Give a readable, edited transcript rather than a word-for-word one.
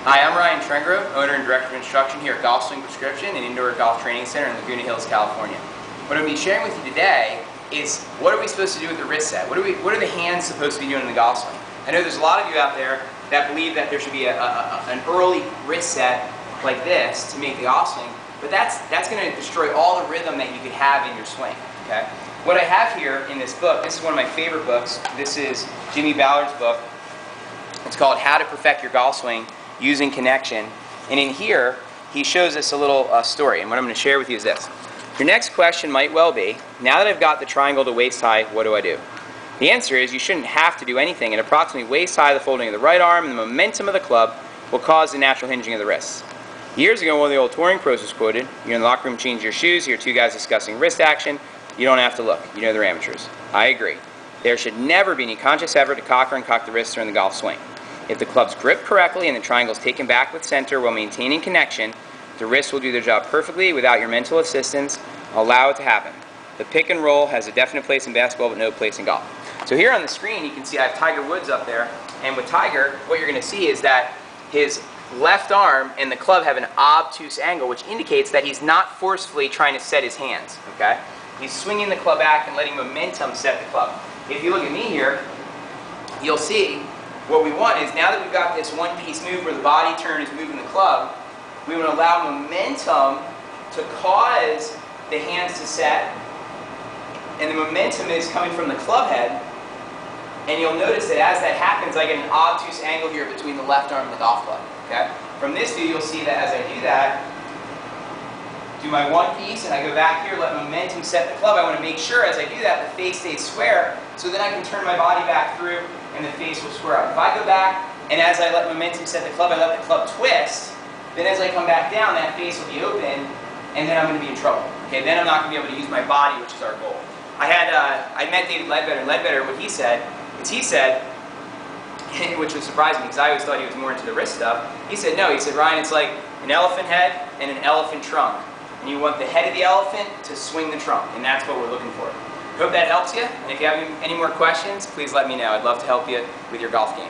Hi, I'm Ryan Trengrove, owner and director of instruction here at Golf Swing Prescription and Indoor Golf Training Center in Laguna Hills, California. What I'm going to be sharing with you today is what are we supposed to do with the wrist set? What are the hands supposed to be doing in the golf swing? I know there's a lot of you out there that believe that there should be an early wrist set like this to make the golf swing, but that's going to destroy all the rhythm that you could have in your swing. Okay? What I have here in this book, this is one of my favorite books. This is Jimmy Ballard's book. It's called How to Perfect Your Golf Swing Using Connection. And in here, he shows us a little story. And what I'm going to share with you is this. Your next question might well be, now that I've got the triangle to waist high, what do I do? The answer is you shouldn't have to do anything. At approximately waist high, the folding of the right arm and the momentum of the club will cause the natural hinging of the wrists. Years ago, one of the old touring pros was quoted, you're in the locker room changing your shoes, you hear two guys discussing wrist action, you don't have to look. You know they're amateurs. I agree. There should never be any conscious effort to cock or uncock the wrists during the golf swing. If the club's gripped correctly and the triangle is taken back with center while maintaining connection, the wrists will do their job perfectly without your mental assistance. Allow it to happen. The pick and roll has a definite place in basketball but no place in golf. So here on the screen you can see I have Tiger Woods up there, and with Tiger what you're going to see is that his left arm and the club have an obtuse angle, which indicates that he's not forcefully trying to set his hands. Okay? He's swinging the club back and letting momentum set the club. If you look at me here, you'll see what we want is, now that we've got this one-piece move where the body turn is moving the club, we want to allow momentum to cause the hands to set, and the momentum is coming from the club head, and you'll notice that as that happens, I get an obtuse angle here between the left arm and the golf club. Okay? From this view, you'll see that as I do that, do my one piece, and I go back here, let momentum set the club. I want to make sure as I do that, the face stays square, so then I can turn my body back through, and the face will square up. If I go back, and as I let momentum set the club, I let the club twist, then as I come back down, that face will be open, and then I'm going to be in trouble. Okay, then I'm not going to be able to use my body, which is our goal. I met David Ledbetter, and Ledbetter, what he said, which was surprising because I always thought he was more into the wrist stuff. He said, no, he said, Ryan, it's like an elephant head and an elephant trunk. And you want the head of the elephant to swing the trunk, and that's what we're looking for. Hope that helps you, and if you have any more questions, please let me know. I'd love to help you with your golf game.